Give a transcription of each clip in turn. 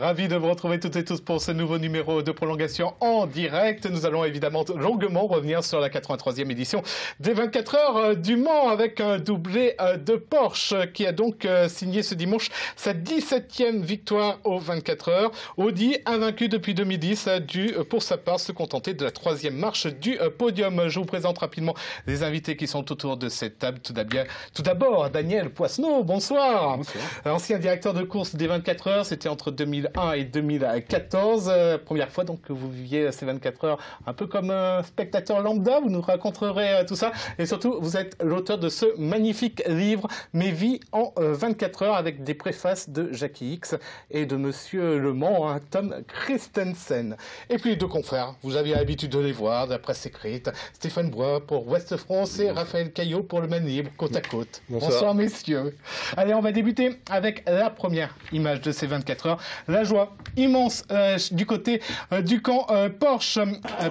ravi de vous retrouver toutes et tous pour ce nouveau numéro de prolongation en direct. Nous allons évidemment longuement revenir sur la 83e édition des 24 heures du Mans avec un doublé de Porsche qui a donc signé ce dimanche sa 17e victoire aux 24 heures. Audi, invaincu depuis 2010, a dû pour sa part se contenter de la 3e marche du podium. Je vous présente rapidement les invités qui sont autour de cette table. Tout d'abord, Daniel Poisneau, bonsoir. Bonsoir. Ancien directeur de course des 24 heures, c'était entre 2001 et 2014. Première fois donc que vous viviez ces 24 heures un peu comme un spectateur lambda. Vous nous raconterez tout ça. Et surtout, vous êtes l'auteur de ce magnifique livre, Mes vies en 24 heures, avec des préfaces de Jackie X et de Monsieur Le Mans, Tom Christensen. Et puis deux confrères, vous aviez l'habitude de les voir, de la presse écrite. Stéphane Bois pour Ouest France et Raphaël Caillot pour Le Maine Libre, côte à côte. Bonsoir messieurs. Allez, on va débuter avec la première image de ces 24 heures. La joie immense du côté du camp Porsche.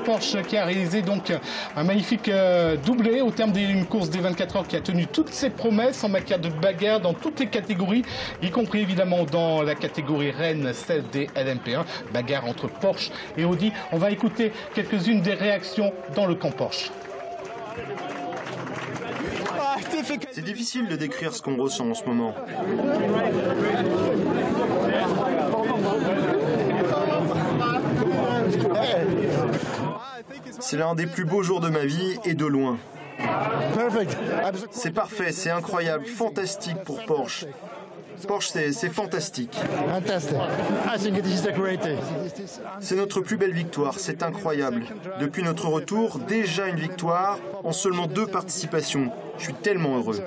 Porsche qui a réalisé donc un magnifique doublé au terme d'une course des 24 heures qui a tenu toutes ses promesses en matière de bagarre dans toutes les catégories, y compris évidemment dans la catégorie reine, celle des LMP1. Bagarre entre Porsche et Audi. On va écouter quelques-unes des réactions dans le camp Porsche. C'est difficile de décrire ce qu'on ressent en ce moment. C'est l'un des plus beaux jours de ma vie et de loin. C'est parfait, c'est incroyable, fantastique pour Porsche. Porsche, c'est fantastique. C'est notre plus belle victoire, c'est incroyable. Depuis notre retour, déjà une victoire en seulement 2 participations. Je suis tellement heureux.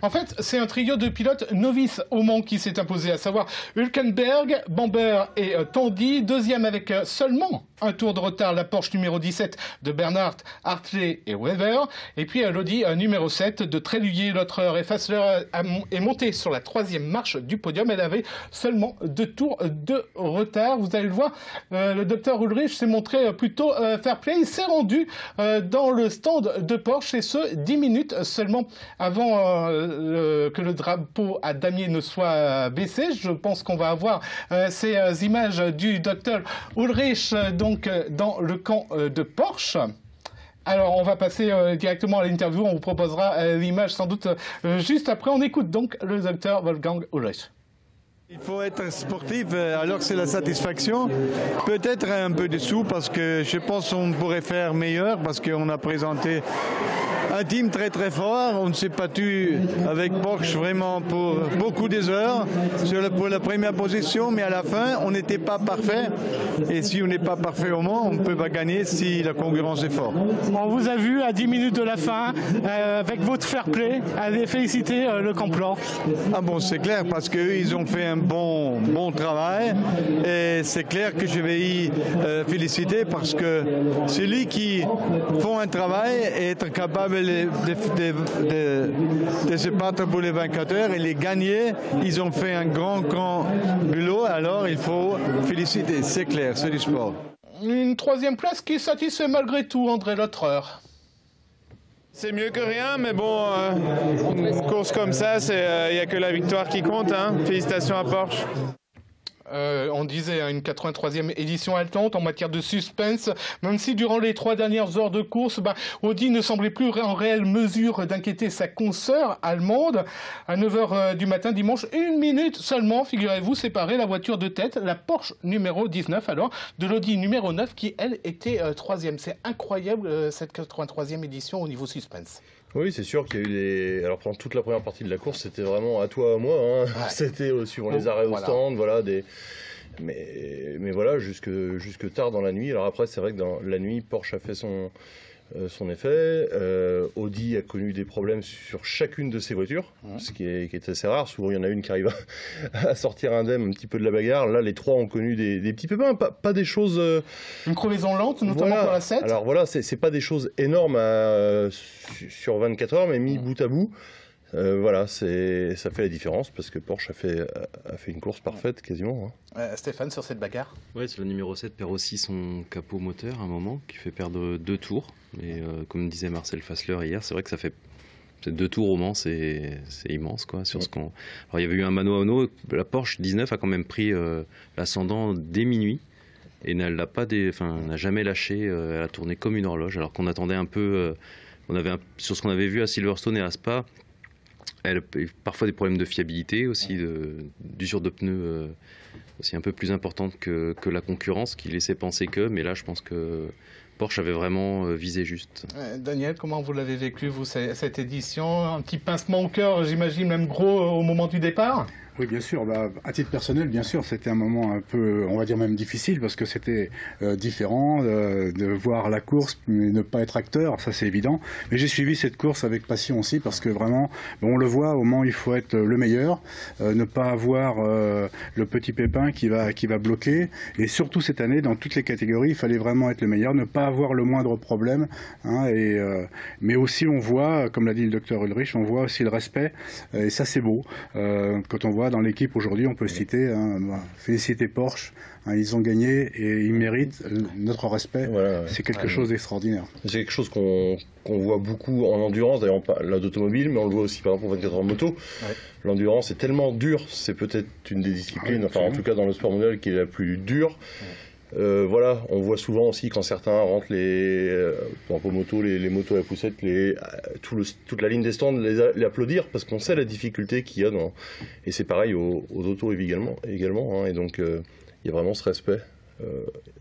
En fait, c'est un trio de pilotes novices au Mans qui s'est imposé, à savoir Hülkenberg, Bamber et Tandy. Deuxième avec seulement un tour de retard, la Porsche numéro 17 de Bernard, Hartley et Weber. Et puis l'Audi numéro 7 de Tréluyer, Lotterer et Fassler est montée sur la 3e marche du podium. Elle avait seulement 2 tours de retard. Vous allez le voir, le docteur Ulrich s'est montré plutôt fair play. Il s'est rendu dans le stand de Porsche et ce 10 minutes seulement avant que le drapeau à damier ne soit baissé. Je pense qu'on va avoir ces images du docteur Ulrich donc dans le camp de Porsche. Alors on va passer directement à l'interview. On vous proposera l'image sans doute juste après. On écoute donc le docteur Wolfgang Ulrich. Il faut être sportif, alors c'est la satisfaction. Peut-être un peu dessous parce que je pense qu'on pourrait faire meilleur parce qu'on a présenté un team très très fort. On ne s'est battu avec Porsche vraiment pour beaucoup des heures pour la première position, mais à la fin on n'était pas parfait. Et si on n'est pas parfait au Mans, on ne peut pas gagner si la concurrence est forte. On vous a vu à 10 minutes de la fin avec votre fair play. Allez féliciter le camp Porsche. Ah bon, c'est clair parce qu'ils ont fait un bon travail et c'est clair que je vais y féliciter parce que celui qui font un travail et être capable de se battre pour les 24 heures et les gagner, ils ont fait un grand boulot, alors il faut féliciter, c'est clair, c'est du sport. Une 3e place qui satisfait malgré tout André Lotterer. C'est mieux que rien, mais bon, une course comme ça, il n'y a que la victoire qui compte. Hein. Félicitations à Porsche. On disait une 83e édition haletante en matière de suspense, même si durant les 3 dernières heures de course, Audi ne semblait plus en réelle mesure d'inquiéter sa consoeur allemande. À 9 h du matin dimanche, 1 minute seulement, figurez-vous, séparait la voiture de tête, la Porsche numéro 19 alors, de l'Audi numéro 9 qui, elle, était 3e. C'est incroyable cette 83e édition au niveau suspense. Oui, c'est sûr qu'il y a eu des... Alors pendant toute la première partie de la course, c'était vraiment à toi, à moi. Hein. Ouais. C'était suivant les arrêts au stand, voilà. Mais voilà, jusque tard dans la nuit. Alors après, c'est vrai que dans la nuit, Porsche a fait son effet. Audi a connu des problèmes sur chacune de ses voitures, ce qui est assez rare. Souvent, il y en a une qui arrive à sortir indemne un petit peu de la bagarre. Là, les 3 ont connu des petits pépins, pas des choses... Une crevaison lente, notamment pour la 7. Alors voilà, c'est pas des choses énormes sur 24 heures, mais mis bout à bout. Voilà, ça fait la différence parce que Porsche a fait une course parfaite quasiment. Hein. Stéphane, sur cette bagarre? Oui, c'est le numéro 7 perd aussi son capot moteur à un moment qui fait perdre 2 tours. Et comme disait Marcel Fassler hier, c'est vrai que ça fait C'est 2 tours au Mans, c'est immense, quoi. Sur ce qu'on... Alors, il y avait eu un mano à mano. La Porsche 19 a quand même pris l'ascendant dès minuit et n'a jamais lâché. Elle a tourné comme une horloge, alors qu'on attendait un peu. Sur ce qu'on avait vu à Silverstone et à Spa, elle a eu parfois des problèmes de fiabilité aussi, d'usure de pneus aussi un peu plus importante que la concurrence, qui laissait penser que. Mais là, je pense que Porsche avait vraiment visé juste. Daniel, comment vous l'avez vécu, vous, cette édition? Un petit pincement au cœur, j'imagine, même gros au moment du départ? Oui, bien sûr. À titre personnel, bien sûr, c'était un moment un peu, on va dire même difficile, parce que c'était différent de voir la course, mais ne pas être acteur, ça c'est évident. Mais j'ai suivi cette course avec passion aussi, parce que vraiment, on le voit, au Mans, il faut être le meilleur, ne pas avoir le petit pépin qui va bloquer. Et surtout cette année, dans toutes les catégories, il fallait vraiment être le meilleur, ne pas avoir le moindre problème. Hein, mais aussi, on voit, comme l'a dit le docteur Ulrich, on voit aussi le respect, et ça c'est beau. Quand on voit dans l'équipe aujourd'hui, on peut citer, féliciter Porsche, ils ont gagné et ils méritent notre respect. Voilà, c'est quelque chose d'extraordinaire. C'est quelque chose qu'on voit beaucoup en endurance, d'ailleurs on parle d'automobile, mais on le voit aussi par exemple en 24 heures moto. Ouais. L'endurance est tellement dure, c'est peut-être une des disciplines, enfin en tout cas dans le sport modèle, qui est la plus dure. Voilà, on voit souvent aussi quand certains rentrent en moto, les motos à la poussette, toute la ligne des stands, les applaudir parce qu'on sait la difficulté qu'il y a et c'est pareil aux autos également hein, et donc il y a vraiment ce respect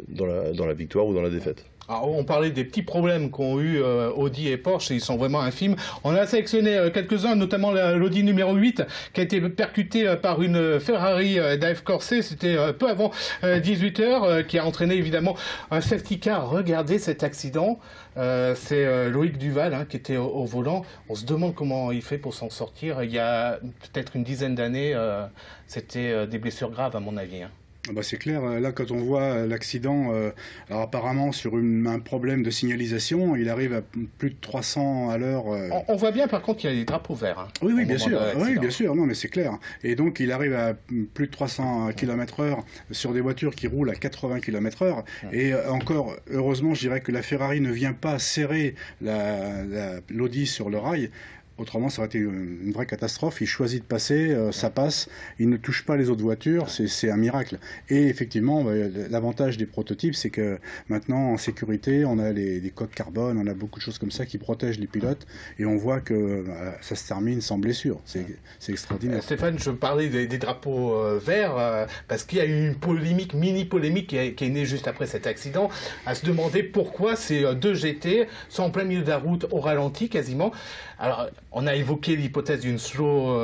dans la victoire ou dans la défaite. Alors, on parlait des petits problèmes qu'ont eu Audi et Porsche, ils sont vraiment infimes. On a sélectionné quelques-uns, notamment l'Audi numéro 8, qui a été percuté par une Ferrari Dive Corset, c'était peu avant 18h, qui a entraîné évidemment un safety car. Regardez cet accident, c'est Loïc Duval qui était au volant. On se demande comment il fait pour s'en sortir. Il y a peut-être une dizaine d'années, c'était des blessures graves à mon avis. C'est clair, là quand on voit l'accident, alors apparemment sur un problème de signalisation, il arrive à plus de 300 à l'heure. On voit bien par contre qu'il y a des drapeaux verts. Oui, bien sûr, non mais c'est clair. Et donc il arrive à plus de 300 km/h sur des voitures qui roulent à 80 km/h. Et encore, heureusement, je dirais que la Ferrari ne vient pas serrer l'Audi sur le rail. Autrement, ça aurait été une vraie catastrophe. Il choisit de passer, ça passe, il ne touche pas les autres voitures, c'est un miracle. Et effectivement, l'avantage des prototypes, c'est que maintenant, en sécurité, on a des coques carbone, on a beaucoup de choses comme ça qui protègent les pilotes, et on voit que ça se termine sans blessure. C'est extraordinaire. Stéphane, je parlais des drapeaux verts, parce qu'il y a eu une polémique, mini-polémique, qui est née juste après cet accident, à se demander pourquoi ces deux GT sont en plein milieu de la route, au ralenti quasiment. Alors, on a évoqué l'hypothèse d'une slow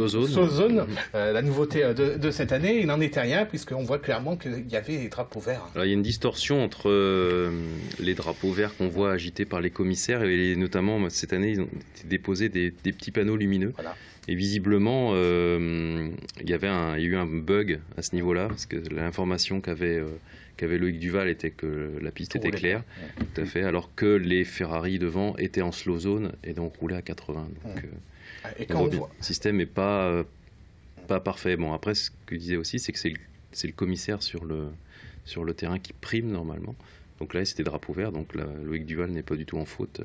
zone, la nouveauté de cette année. Il n'en était rien, puisqu'on voit clairement qu'il y avait des drapeaux verts. Alors, il y a une distorsion entre les drapeaux verts qu'on voit agités par les commissaires, et notamment cette année, ils ont déposé des petits panneaux lumineux. Voilà. Et visiblement, il y a eu un bug à ce niveau-là, parce que l'information qu'avait Loïc Duval était que la piste était claire, tout à fait, alors que les Ferrari devant étaient en slow zone et donc roulaient à 80. Donc, le système n'est pas parfait. Bon, après, ce que je disais aussi, c'est que c'est le commissaire sur le terrain qui prime normalement. Donc là, c'était drapeau vert, donc Loïc Duval n'est pas du tout en faute.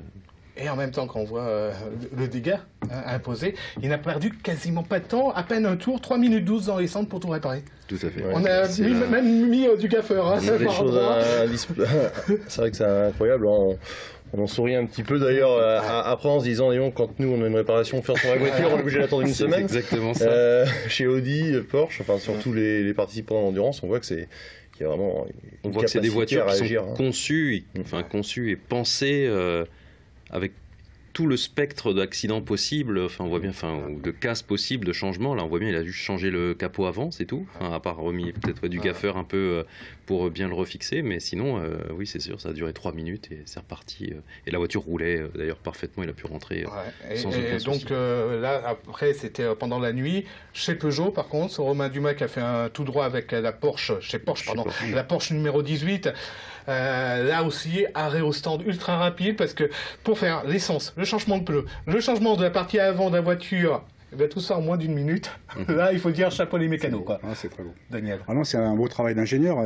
Et en même temps, quand on voit le dégât imposé, il n'a perdu quasiment pas de temps, à peine un tour, 3 minutes 12 dans les centres pour tout réparer. Tout à fait. On a même mis du gaffeur. C'est vrai que c'est incroyable. On en sourit un petit peu d'ailleurs après en se disant, quand nous on a une réparation faire sur la voiture, on est obligé d'attendre une semaine. Exactement ça. Chez Audi, Porsche, enfin surtout les participants en endurance, on voit que c'est... On voit que c'est des voitures qui sont conçues et pensées avec tout le spectre d'accidents possibles, on voit bien, ou de casse possibles, de changements. Là, on voit bien, il a juste changé le capot avant, c'est tout. À part remis peut-être du gaffeur un peu pour bien le refixer, mais sinon, oui, c'est sûr, ça a duré 3 minutes et c'est reparti. Et la voiture roulait d'ailleurs parfaitement, il a pu rentrer sans aucun souci. Donc là, après, c'était pendant la nuit. Chez Peugeot, par contre, c'est Romain Dumas qui a fait un tout droit avec la Porsche, la Porsche numéro 18. Là aussi, arrêt au stand ultra rapide, parce que pour faire l'essence, le changement de pneus, le changement de la partie avant de la voiture Eh bien, tout ça en moins d'une minute. Là, il faut dire chapeau les mécanos, quoi. Ah, c'est très beau. Daniel. Ah non, c'est un beau travail d'ingénieur.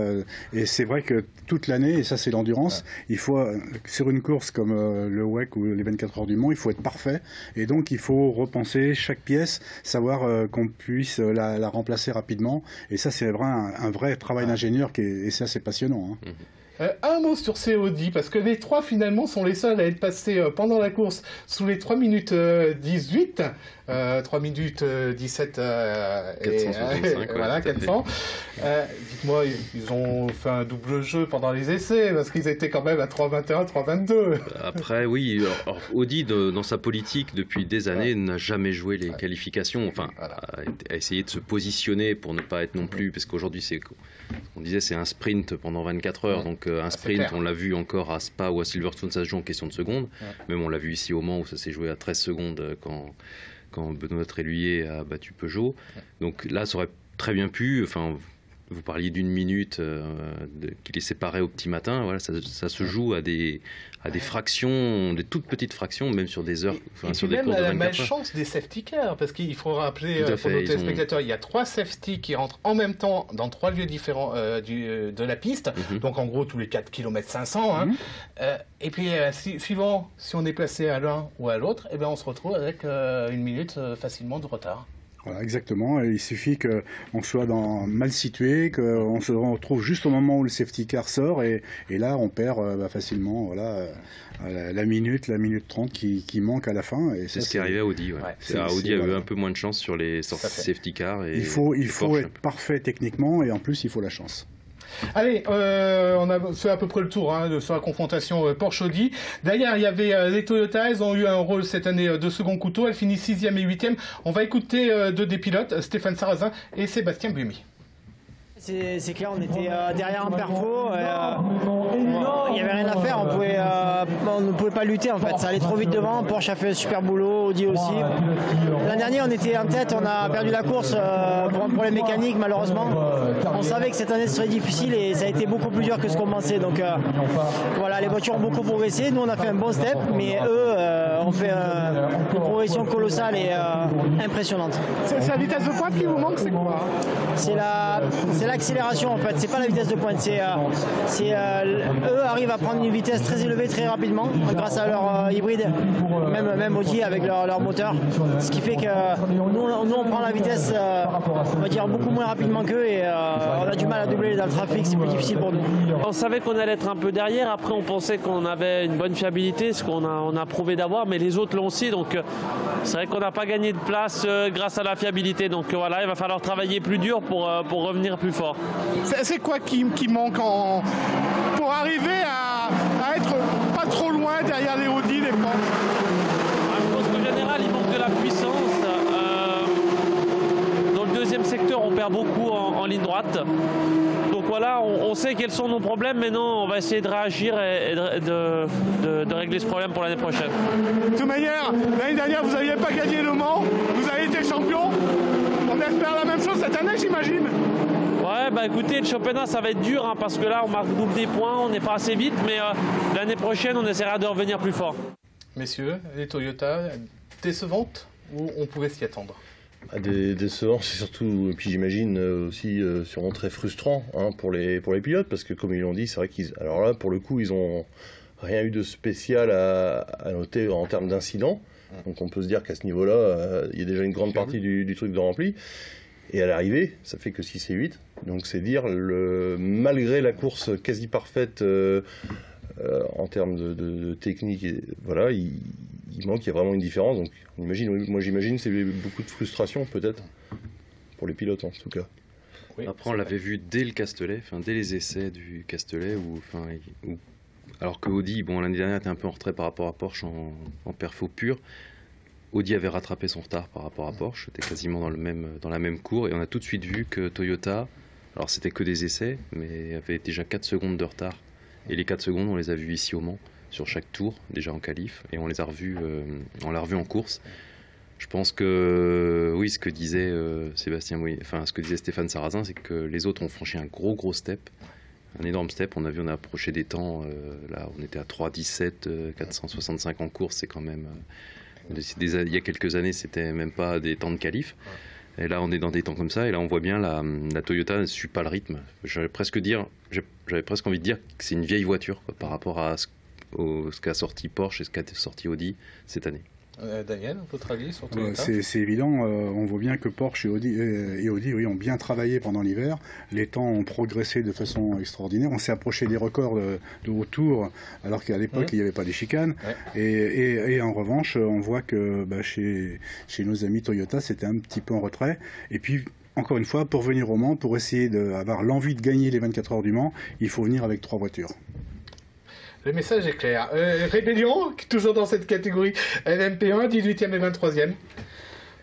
Et c'est vrai que toute l'année, et ça c'est l'endurance, il faut, sur une course comme le WEC ou les 24 heures du Mans, il faut être parfait. Et donc il faut repenser chaque pièce, savoir qu'on puisse la remplacer rapidement. Et ça c'est vraiment un vrai travail d'ingénieur et ça c'est passionnant. Hein. Un mot sur ces Audi, parce que les trois finalement sont les seuls à être passés pendant la course sous les 3 minutes 18, 3 minutes 17 465, voilà, 400. Dites-moi, ils ont fait un double jeu pendant les essais, parce qu'ils étaient quand même à 3,21, 3,22. Après, oui, alors, Audi, dans sa politique, depuis des années, n'a jamais joué les qualifications, enfin, a essayé de se positionner pour ne pas être non plus, parce qu'aujourd'hui, on disait c'est un sprint pendant 24 heures, donc un sprint, on l'a vu encore à Spa ou à Silverstone, ça se joue en question de secondes. Même on l'a vu ici au Mans où ça s'est joué à 13 secondes quand Benoît Tréluyer a battu Peugeot. Donc là, ça aurait très bien pu, enfin, vous parliez d'une minute qui les séparait au petit matin, voilà, ça se joue à des fractions, des toutes petites fractions, même sur des heures, et sur puis des même courses de la 24 heures. malchance des safety cars, parce qu'il faut rappeler pour nos téléspectateurs, il y a 3 safety qui rentrent en même temps dans 3 lieux différents de la piste, donc en gros tous les 4 km 500, hein. Et puis suivant si on est placé à l'un ou à l'autre, eh ben, on se retrouve avec une minute facilement de retard. Voilà, exactement. Et il suffit qu'on soit mal situé, qu'on se retrouve juste au moment où le safety car sort, et là on perd facilement la minute 30 qui manque à la fin. C'est ce qui est arrivé à Audi. Audi a eu un peu moins de chance sur les safety cars. Et il faut être parfait techniquement, et en plus il faut la chance. Allez, on a fait à peu près le tour sur la confrontation Porsche-Audi. Derrière, il y avait les Toyota. Ils ont eu un rôle cette année de second couteau. Elles finissent 6e et 8e. On va écouter deux des pilotes, Stéphane Sarrazin et Sébastien Buemi. C'est clair, on était derrière un perfo, il n'y avait rien à faire, on ne pouvait pas lutter en fait, ça allait trop vite devant, Porsche a fait un super boulot, Audi aussi. L'année dernière on était en tête, on a perdu la course pour un problème mécanique malheureusement. On savait que cette année ce serait difficile et ça a été beaucoup plus dur que ce qu'on pensait, donc voilà, les voitures ont beaucoup progressé, nous on a fait un bon step, mais eux ont fait une progression colossale et impressionnante. C'est la vitesse de pointe qui vous manque, c'est quoi? C'est l'accélération en fait, c'est pas la vitesse de pointe, eux arrivent à prendre une vitesse très élevée très rapidement grâce à leur hybride, même Audi avec leur moteur, ce qui fait que nous on prend la vitesse on va dire beaucoup moins rapidement qu'eux et on a du mal à doubler dans le trafic, c'est plus difficile pour nous. On savait qu'on allait être un peu derrière, après on pensait qu'on avait une bonne fiabilité, ce qu'on a prouvé d'avoir, mais les autres l'ont aussi, donc c'est vrai qu'on n'a pas gagné de place grâce à la fiabilité, donc voilà, il va falloir travailler plus dur pour revenir plus fort. C'est quoi qui manque pour arriver à être pas trop loin derrière les Audi, les Porsche? Je pense qu'en général, il manque de la puissance. Dans le deuxième secteur, on perd beaucoup en ligne droite. Donc voilà, on sait quels sont nos problèmes. Maintenant, on va essayer de réagir et de régler ce problème pour l'année prochaine. De toute manière, l'année dernière, vous n'aviez pas gagné le Mans. Vous avez été champion. On espère la même chose cette année, j'imagine. Ouais, bah écoutez, le championnat, ça va être dur parce que là, on marque double des points, on n'est pas assez vite, mais l'année prochaine, on essaiera de revenir plus fort. Messieurs, les Toyota, décevantes ou on pouvait s'y attendre? Décevant, c'est surtout, et puis j'imagine aussi sûrement très frustrant pour les pilotes, parce que comme ils l'ont dit, c'est vrai alors là, pour le coup, ils ont rien eu de spécial à noter en termes d'incidents. Donc on peut se dire qu'à ce niveau-là, il y a déjà une grande partie du truc de rempli. Et à l'arrivée, ça fait que 6 et 8. Donc c'est dire, malgré la course quasi parfaite en termes de technique, voilà, il y a vraiment une différence. Donc moi j'imagine c'est beaucoup de frustration peut-être, pour les pilotes en tout cas. Oui, après on l'avait vu dès le Castellet, dès les essais du Castellet, alors que Audi, l'année dernière était un peu en retrait par rapport à Porsche en perfo pur. Audi avait rattrapé son retard par rapport à Porsche, c'était quasiment dans la même cour, et on a tout de suite vu que Toyota, alors c'était que des essais, mais avait déjà 4 secondes de retard. Et les 4 secondes, on les a vus ici au Mans, sur chaque tour, déjà en qualif, et on l'a revu en course. Je pense que, oui, ce que disait ce que disait Stéphane Sarrazin, c'est que les autres ont franchi un gros step, un énorme step. On a approché des temps, là on était à 3,17, 465 en course, c'est quand même Il y a quelques années, c'était même pas des temps de qualif. Et là, on est dans des temps comme ça. Et là, on voit bien la Toyota ne suit pas le rythme. J'avais presque envie de dire que c'est une vieille voiture quoi, par rapport à ce qu'a sorti Porsche et ce qu'a sorti Audi cette année. Daniel, votre avis sur Toyota? C'est évident, on voit bien que Porsche et Audi oui, ont bien travaillé pendant l'hiver. Les temps ont progressé de façon extraordinaire. On s'est approché des records de haut tour, alors qu'à l'époque, il n'y avait pas des chicanes. Ouais. Et en revanche, on voit que chez nos amis Toyota, c'était un petit peu en retrait. Et puis, encore une fois, pour venir au Mans, pour essayer d'avoir l'envie de gagner les 24 heures du Mans, il faut venir avec 3 voitures. Le message est clair. Rébellion, toujours dans cette catégorie LMP1, 18e et 23e.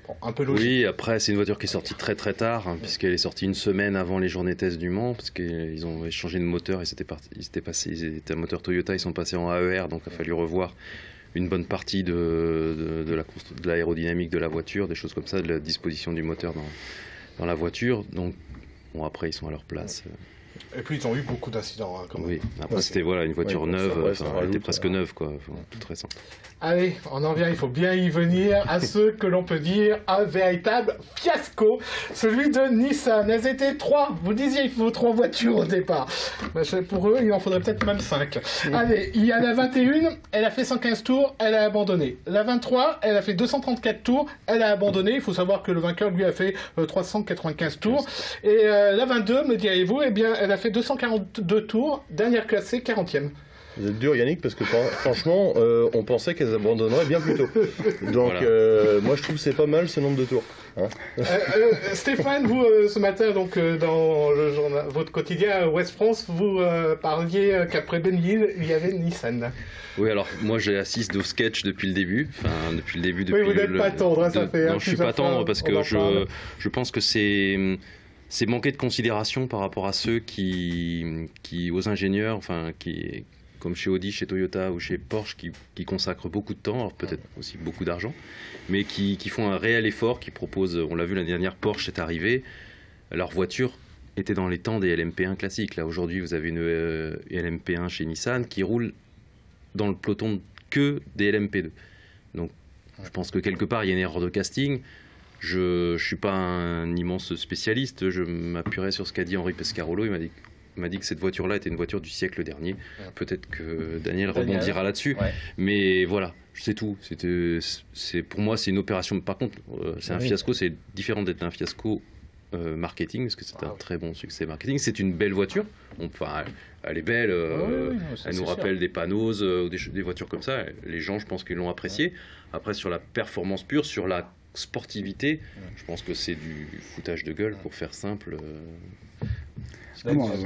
Bon, un peu logique. Oui, après, c'est une voiture qui est sortie très très tard, hein, puisqu'elle est sortie une semaine avant les journées tests du Mans, parce qu'ils ont changé de moteur, ils étaient un moteur Toyota, ils sont passés en AER, donc il a fallu revoir une bonne partie de l'aérodynamique de la voiture, des choses comme ça, de la disposition du moteur dans la voiture. Donc, bon, après, ils sont à leur place. Et puis ils ont eu beaucoup d'incidents. Hein, quand même. Oui, après c'était une voiture neuve, elle était presque neuve, quoi, toute récente. Allez, on en vient, il faut bien y venir à ce que l'on peut dire un véritable fiasco, celui de Nissan. Elles étaient 3, vous disiez il faut 3 voitures au départ. Pour eux, il en faudrait peut-être même 5. Allez, il y a la 21, elle a fait 115 tours, elle a abandonné. La 23, elle a fait 234 tours, elle a abandonné. Il faut savoir que le vainqueur, lui, a fait 395 tours. Et la 22, me direz-vous, eh bien, elle a fait 242 tours, dernière classée, 40e. Vous êtes dur Yannick, parce que franchement, on pensait qu'elles abandonneraient bien plus tôt. Donc voilà. Moi je trouve que c'est pas mal ce nombre de tours. Hein. Stéphane, vous ce matin, donc dans le journal, votre quotidien Ouest France, vous parliez qu'après Benville, il y avait Nissan. Oui, alors moi j'assiste au sketch depuis le début. Oui, vous n'êtes pas tendre, hein, ça fait. Non, je suis pas tendre parce que je pense que c'est manquer de considération par rapport à ceux aux ingénieurs, comme chez Audi, chez Toyota ou chez Porsche, qui consacrent beaucoup de temps, alors peut-être aussi beaucoup d'argent, mais qui font un réel effort, qui proposent, on l'a vu l'année dernière, Porsche est arrivé, leur voiture était dans les temps des LMP1 classiques. Là aujourd'hui, vous avez une LMP1 chez Nissan qui roule dans le peloton que des LMP2. Donc je pense que quelque part, il y a une erreur de casting. Je ne suis pas un immense spécialiste, je m'appuierai sur ce qu'a dit Henri Pescarolo, il m'a dit que cette voiture-là était une voiture du siècle dernier. Peut-être que Daniel rebondira là-dessus, mais voilà, c'est tout. Pour moi, c'est une opération. Par contre, c'est un fiasco, c'est différent d'être un fiasco marketing, parce que c'est un très bon succès marketing. C'est une belle voiture, elle est belle, elle nous rappelle des Panos, des voitures comme ça. Les gens, je pense qu'ils l'ont apprécié. Après, sur la performance pure, sur la sportivité, je pense que c'est du foutage de gueule, pour faire simple.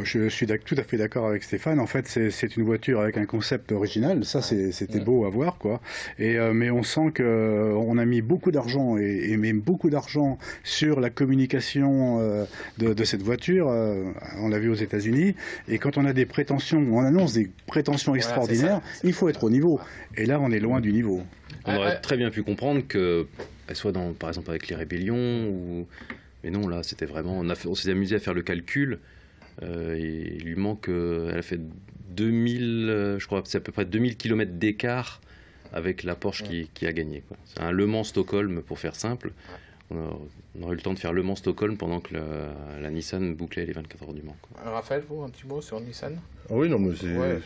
Je suis tout à fait d'accord avec Stéphane. En fait, c'est une voiture avec un concept original. Ça, c'était beau à voir, quoi. Mais on sent qu'on a mis beaucoup d'argent et même beaucoup d'argent sur la communication de cette voiture. On l'a vu aux États-Unis. Et quand on a des prétentions, on annonce des prétentions extraordinaires, il faut être au niveau. Et là, on est loin du niveau. On aurait très bien pu comprendre qu'elle soit par exemple avec les rébellions, mais non, là, c'était vraiment. On s'est amusé à faire le calcul. Il lui manque, elle a fait 2000, je crois, c'est à peu près 2000 km d'écart avec la Porsche qui a gagné. C'est un Le Mans-Stockholm, pour faire simple. On aurait eu le temps de faire Le Mans-Stockholm pendant que la Nissan bouclait les 24 heures du Mans. Raphaël, vous, un petit mot sur Nissan? Oui, non, mais c'est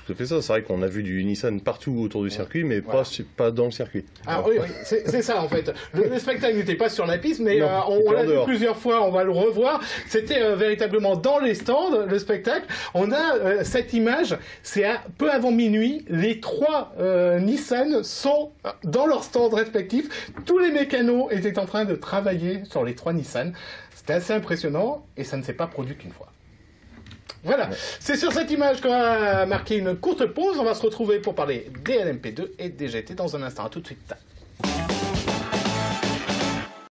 tout à fait ça. C'est vrai qu'on a vu du Nissan partout autour du circuit, mais pas dans le circuit. Ah oui, c'est ça en fait. Le spectacle n'était pas sur la piste, mais on l'a vu plusieurs fois, on va le revoir. C'était véritablement dans les stands, le spectacle. On a cette image, c'est peu avant minuit, les 3 Nissan sont dans leurs stands respectifs. Tous les mécanos étaient en train de travailler sur les 3 Nissan. C'était assez impressionnant et ça ne s'est pas produit qu'une fois. Voilà, c'est sur cette image qu'on va marquer une courte pause. On va se retrouver pour parler des LMP2 et des GT dans un instant. À tout de suite.